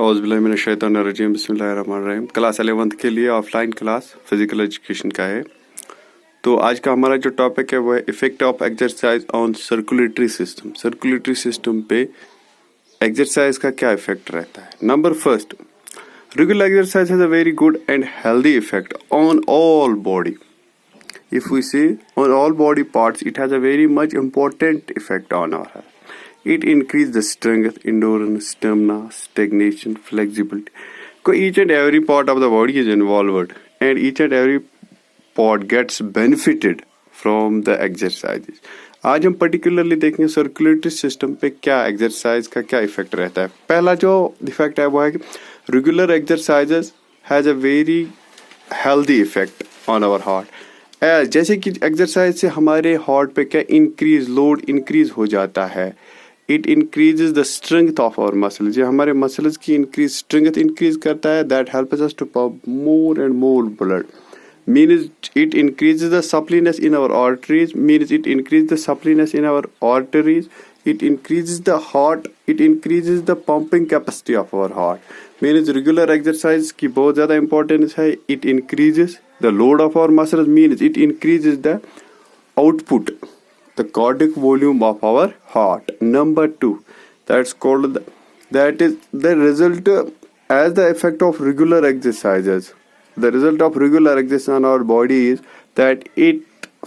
औज़ुबिल्लाहिमिनश्शैतानिर्रजीम बिस्मिल्लाहिर्रहमानिर्रहीम। Class 11th के लिए ऑफलाइन क्लास फिजिकल एजुकेशन का है। तो आज का हमारा जो टॉपिक है वो है effect of exercise on circulatory system. Circulatory system पे एक्सरसाइज का क्या इफेक्ट रहता है। Number first, regular exercise has a very good and healthy effect on all body. If we say on all body parts, it has a very much important effect on our health. It increases the strength, endurance, stamina, stagnation, flexibility. So each and every part of the body is involved, and each and every part gets benefited from the exercises. आज हम particularly देखेंगे circulatory system पे क्या exercise का क्या effect रहता है। पहला जो इफेक्ट है वो है कि regular exercises has a very healthy effect on our heart. जैसे कि एक्सरसाइज से हमारे हार्ट पे क्या लोड इंक्रीज हो जाता है। It increases the strength of our muscles. जो हमारे मसल्स की स्ट्रेंथ इंक्रीज करता है, that helps us to pump more and more blood. Means it increases the suppleness in our arteries. Means it increases the suppleness in our arteries. It increases the heart. It increases the pumping capacity of our heart. Means regular exercise की बहुत ज़्यादा importance है. It increases the load of our muscles. Means it increases the output, the cardiac volume of our heart. Number two, that is the result as the effect of regular exercises. The result of regular exercise on our body is that it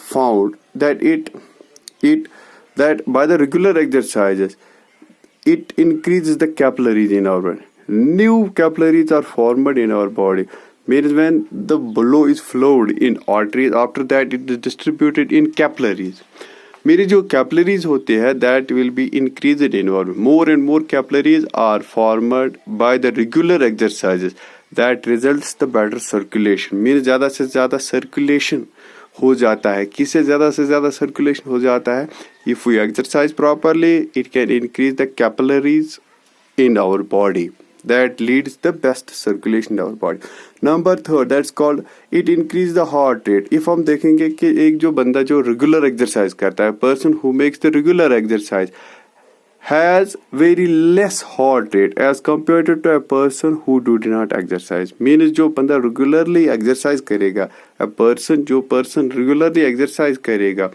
found that by the regular exercises it increases the capillaries in our body. New capillaries are formed in our body. Means when the blood is flowed in arteries, after that it is distributed in capillaries. मेरे जो capillaries होते हैं that will be increased in our more and more capillaries are formed by the regular exercises. That results the better circulation. Means ज़्यादा से ज़्यादा circulation हो जाता है। किससे ज़्यादा से ज़्यादा सर्कुलेशन हो जाता है? If we exercise properly, it can increase the capillaries in our body. That leads the best circulation in our body. Number third, that's called it increase the heart rate. If हम देखेंगे कि एक जो बंदा जो रेगुलर एक्सरसाइज करता है, person who makes the regular exercise has very less heart rate as compared to a person who do not exercise. Means जो बंदा regularly exercise करेगा, a person जो person regularly exercise करेगा,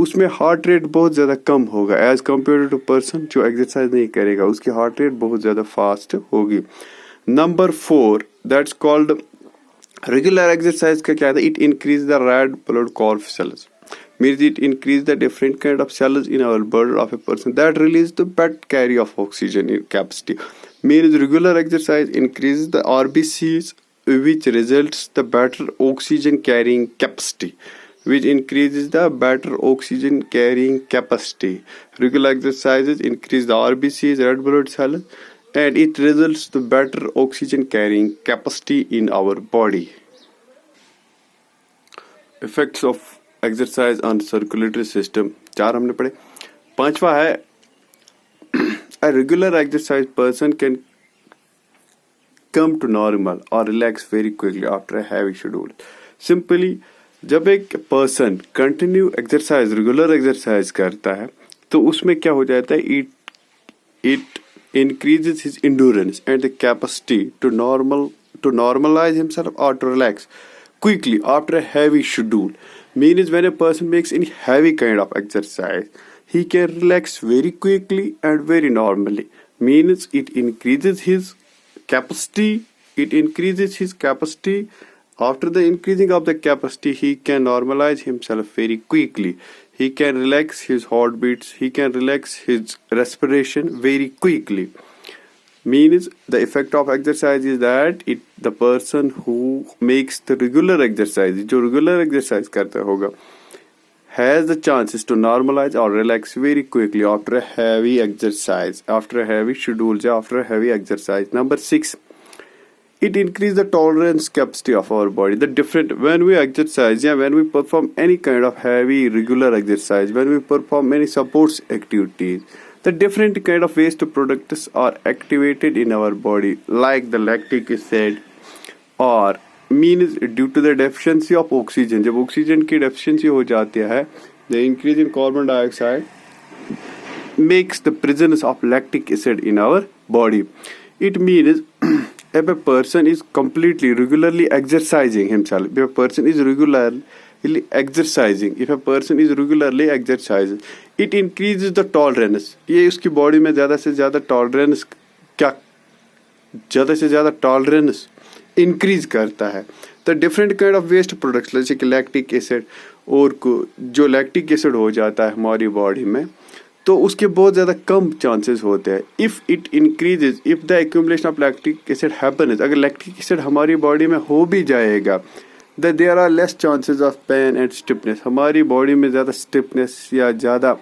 उसमें heart rate बहुत ज़्यादा कम होगा as compared to person जो exercise नहीं करेगा, उसकी heart rate बहुत ज़्यादा fast होगी. Number four, that's called regular exercise का क्या है? It increase the red blood corpuscles. Means it increase the different kind of cells in our body of a person that release the better carry of oxygen in capacity. Means regular exercise increases the RBCs, which results the better oxygen carrying capacity. Which increases the better oxygen carrying capacity. Regular exercises increase the RBCs, red blood cells, and it results the better oxygen carrying capacity in our body. Effects of exercise on circulatory system 4 हमने पढ़े। 5वां है a regular exercise person can come to normal or relax very quickly after a heavy schedule. Simply जब एक person continue exercise regular exercise करता है तो उसमें क्या हो जाता है? It increases his endurance and the capacity to normalize himself or to relax quickly after a heavy schedule. Means when a person makes any heavy kind of exercise, he can relax very quickly and very normally. Means it increases his capacity. After the increasing of the capacity, he can normalize himself very quickly. He can relax his heartbeats. He can relax his respiration very quickly. Means the effect of exercise is that the person who makes the regular exercise, जो regular exercise करता होगा, has the chances to normalize or relax very quickly after a heavy exercise, after a heavy schedule, after a heavy exercise. Number 6, it increases the tolerance capacity of our body. When we exercise, when we perform any kind of heavy regular exercise, when we perform many sports activities, the different kind of waste products are activated in our body, like the lactic acid, or means due to the deficiency of oxygen. जब oxygen की deficiency हो जाती है, the increase in carbon dioxide makes the presence of lactic acid in our body. It means if a person is completely regularly exercising himself, if a person is regularly exercising, if a person is regularly exercising, it increases the tolerance. ये उसकी body में ज़्यादा से ज़्यादा tolerance क्या ज़्यादा से ज़्यादा टॉलरेंस इंक्रीज करता है. तो different kind of waste products जैसे कि लैक्टिक एसिड और जो लैक्टिक एसिड हो जाता है हमारी बॉडी में, तो उसके बहुत ज़्यादा कम चांसेस होते हैं. If it increases, if the accumulation of lactic acid happens, अगर लैक्टिक एसिड हमारी बॉडी में हो भी जाएगा, there are less chances of pain and stiffness. हमारी बॉडी में ज़्यादा स्टिफनेस या ज़्यादा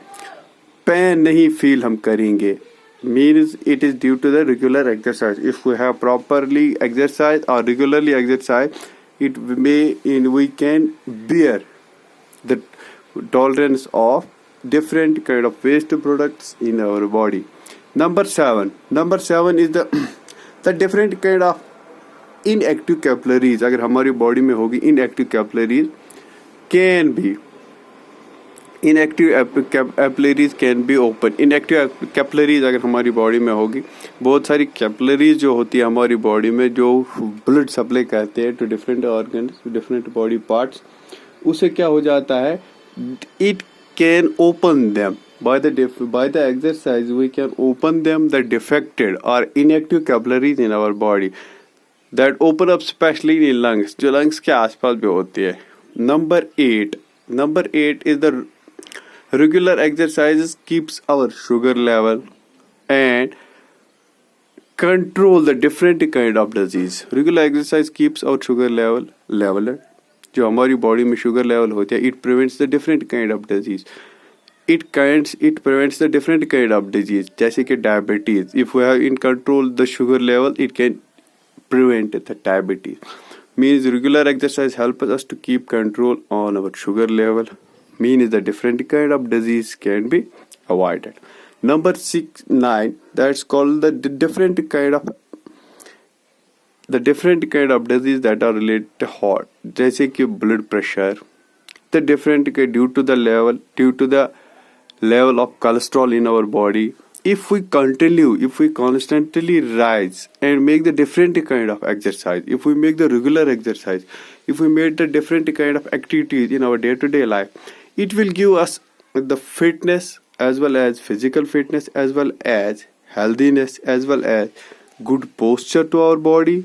पेन नहीं फील हम करेंगे. Means it is due to the regular exercise. If we have properly exercise or regularly exercise, we can bear the tolerance of different kind of waste products in our body. Number seven is the different kind of inactive capillaries. अगर हमारी body में होगी inactive capillaries can be inactive capillaries can be open. inactive capillaries अगर हमारी body में होगी, बहुत सारी capillaries जो होती है हमारी बॉडी में जो ब्लड सप्लाई करते हैं to different organs, different body parts, उससे क्या हो जाता है, it can open them by the exercise. We can open them, the defected or inactive capillaries in our body that open up especially in lungs, जो lungs के आसपास भी होती है. Number 8 is the regular exercises keeps our sugar level and control the different kind of disease. Regular exercise keeps our sugar level जो हमारी body में sugar level होती है, it prevents the different kind of disease. It prevents the different kind of disease जैसे कि diabetes. If we have in control the sugar level, it can prevent the diabetes. Means regular exercise helps us to keep control on our sugar level. Means the different kind of disease can be avoided. Number 9, that's called the different kind of disease that are related to heart, जैसे कि blood pressure, the different due to the level of cholesterol in our body. If we constantly rise and make the different kind of exercise, if we make the regular exercise, if we make the different kind of activities in our day-to-day life, it will give us the fitness as well as physical fitness as well as healthiness as well as good posture to our body.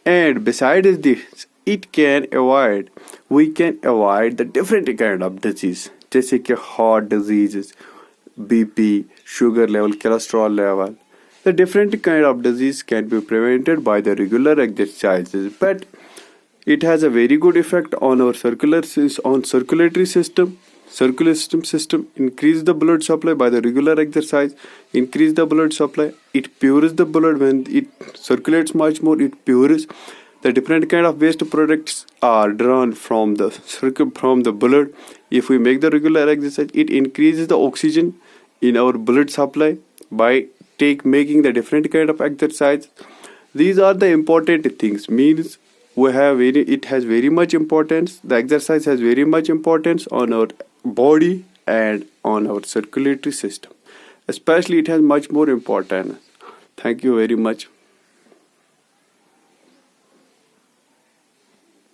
And besides this, we can avoid the different kind of disease जैसे कि heart diseases, BP, sugar level, cholesterol level. The different kind of disease can be prevented by the regular exercises, but it has a very good effect on our circulatory system. Increase the blood supply by the regular exercise. Increase the blood supply. It purifies the blood. When it circulates much more, it purifies. The different kind of waste products are drawn from the blood. If we make the regular exercise, it increases the oxygen in our blood supply by making the different kind of exercise. These are the important things. Means it has very much importance. The exercise has very much importance on our body and on our circulatory system. Especially it has much more importance. Thank you very much.